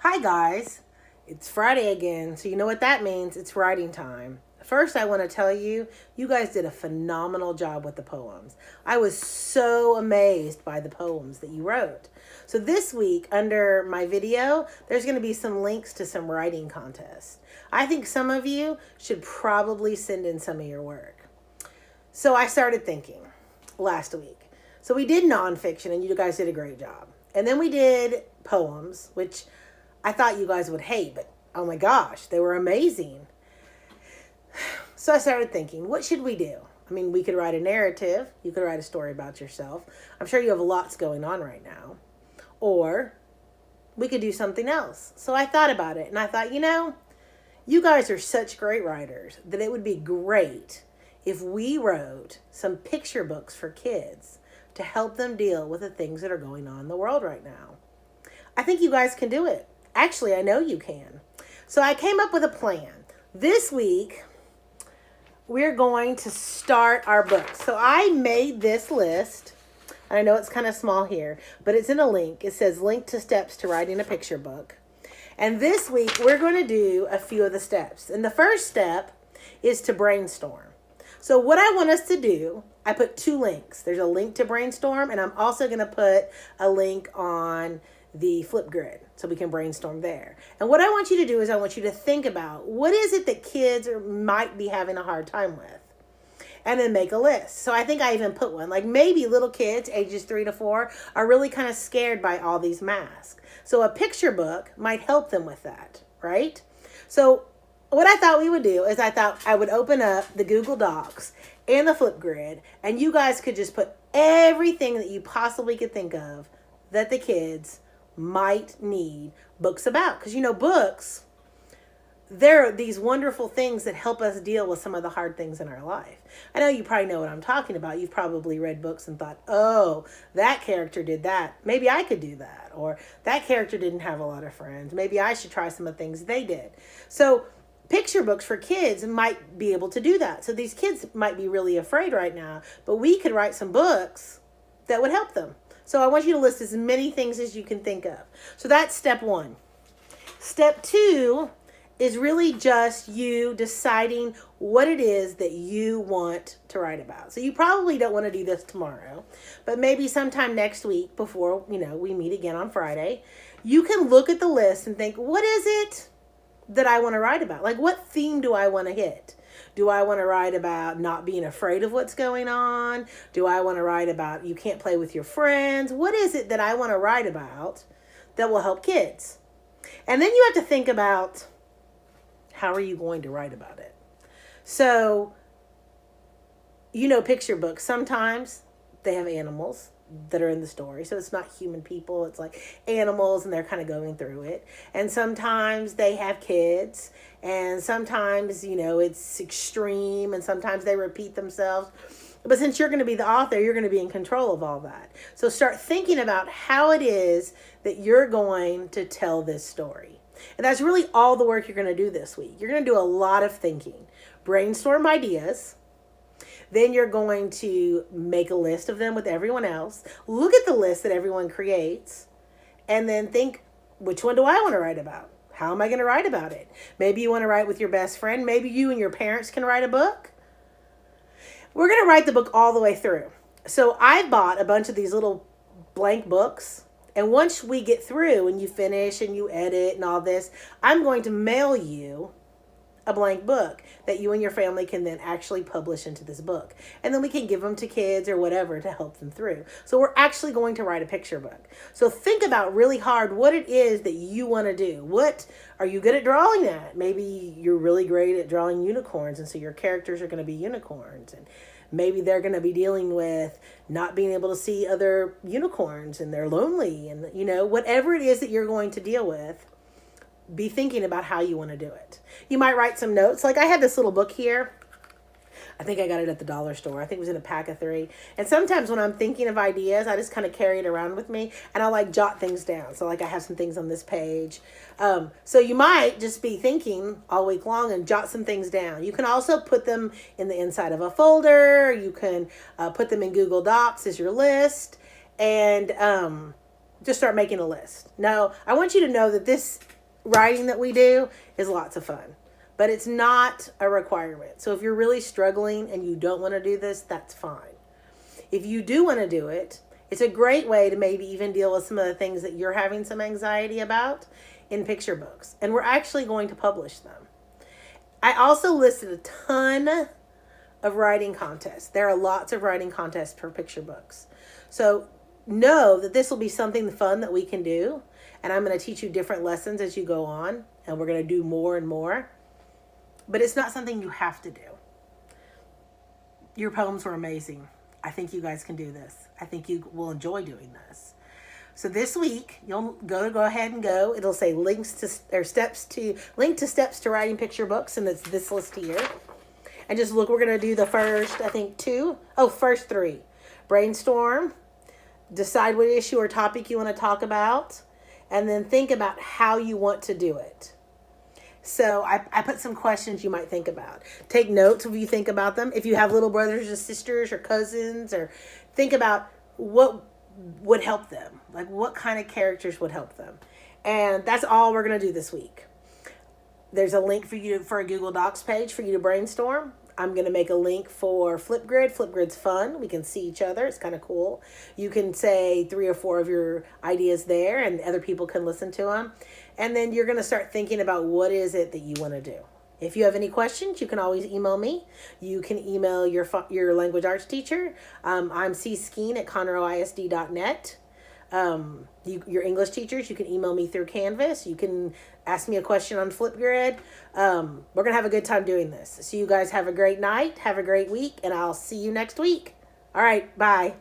Hi guys, it's Friday again, so you know what that means. It's writing time. First, I want to tell you, you guys did a phenomenal job with the poems. I was so amazed by the poems that you wrote. So this week, under my video, there's going to be some links to some writing contests. I think some of you should probably send in some of your work. So I started thinking last week. So we did nonfiction, and you guys did a great job. And then we did poems, which I thought you guys would hate, but oh my gosh, they were amazing. So I started thinking, what should we do? I mean, we could write a narrative. You could write a story about yourself. I'm sure you have lots going on right now. Or we could do something else. So I thought about it, and I thought, you guys are such great writers that it would be great if we wrote some picture books for kids to help them deal with the things that are going on in the world right now. I think you guys can do it. Actually, I know you can. So I came up with a plan. This week, we're going to start our book. So I made this list. I know it's kind of small here, but it's in a link. It says link to steps to writing a picture book. And this week, we're going to do a few of the steps. And the first step is to brainstorm. So what I want us to do, I put two links. There's a link to brainstorm, and I'm also going to put a link on the Flipgrid so we can brainstorm there. And what I want you to do is I want you to think about what is it that kids might be having a hard time with, and then make a list. So I think I even put one, like maybe little kids ages 3 to 4 are really kind of scared by all these masks. So a picture book might help them with that, right? So what I thought we would do is I thought I would open up the Google Docs and the Flipgrid, and you guys could just put everything that you possibly could think of that the kids might need books about. Because books, they're these wonderful things that help us deal with some of the hard things in our life. I know you probably know what I'm talking about. You've probably read books and thought, oh, that character did that. Maybe I could do that. Or that character didn't have a lot of friends. Maybe I should try some of the things they did. So picture books for kids might be able to do that. So these kids might be really afraid right now, but we could write some books that would help them. So I want you to list as many things as you can think of. So that's step 1. Step 2 is really just you deciding what it is that you want to write about. So you probably don't want to do this tomorrow, but maybe sometime next week before, we meet again on Friday, you can look at the list and think, what is it that I want to write about? Like, what theme do I want to hit? Do I want to write about not being afraid of what's going on? Do I want to write about you can't play with your friends? What is it that I want to write about that will help kids? And then you have to think about, how are you going to write about it? So, picture books, sometimes they have animals that are in the story. So it's not human people. It's like animals, and they're kind of going through it. And sometimes they have kids, and sometimes, it's extreme, and sometimes they repeat themselves. But since you're going to be the author, you're going to be in control of all that. So start thinking about how it is that you're going to tell this story. And that's really all the work you're going to do this week. You're going to do a lot of thinking, brainstorm ideas. Then you're going to make a list of them with everyone else. Look at the list that everyone creates, and then think, which one do I want to write about? How am I going to write about it? Maybe you want to write with your best friend. Maybe you and your parents can write a book. We're going to write the book all the way through. So I bought a bunch of these little blank books. And once we get through and you finish and you edit and all this, I'm going to mail you a blank book that you and your family can then actually publish into this book. And then we can give them to kids or whatever to help them through. So we're actually going to write a picture book. So think about really hard what it is that you want to do. What are you good at drawing at? Maybe you're really great at drawing unicorns, and so your characters are going to be unicorns. And maybe they're going to be dealing with not being able to see other unicorns, and they're lonely. And, whatever it is that you're going to deal with, be thinking about how you want to do it. You might write some notes. Like I have this little book here. I think I got it at the dollar store. I think it was in a pack of 3. And sometimes when I'm thinking of ideas, I just kind of carry it around with me, and I jot things down. So I have some things on this page. So you might just be thinking all week long and jot some things down. You can also put them in the inside of a folder. You can put them in Google Docs as your list, and just start making a list. Now, I want you to know that this writing that we do is lots of fun, but it's not a requirement. So if you're really struggling and you don't want to do this, that's fine. If you do want to do it, it's a great way to maybe even deal with some of the things that you're having some anxiety about in picture books. And we're actually going to publish them. I also listed a ton of writing contests. There are lots of writing contests for picture books. So know that this will be something fun that we can do. And I'm going to teach you different lessons as you go on. And we're going to do more and more. But it's not something you have to do. Your poems were amazing. I think you guys can do this. I think you will enjoy doing this. So this week, you'll go ahead and go. It'll say link to steps to writing picture books. And it's this list here. And just look, we're going to do the first, I think, first three. Brainstorm, decide what issue or topic you want to talk about, and then think about how you want to do it. So I put some questions you might think about. Take notes if you think about them. If you have little brothers and sisters or cousins, or think about what would help them. Like what kind of characters would help them. And that's all we're going to do this week. There's a link for a Google Docs page for you to brainstorm. I'm going to make a link for Flipgrid. Flipgrid's fun. We can see each other. It's kind of cool. You can say 3 or 4 of your ideas there and other people can listen to them. And then you're going to start thinking about what is it that you want to do. If you have any questions, you can always email me. You can email your language arts teacher. I'm cskeen@conroeisd.net. Your English teachers, you can email me through Canvas. You can ask me a question on Flipgrid. We're going to have a good time doing this. So you guys have a great night. Have a great week. And I'll see you next week. All right. Bye.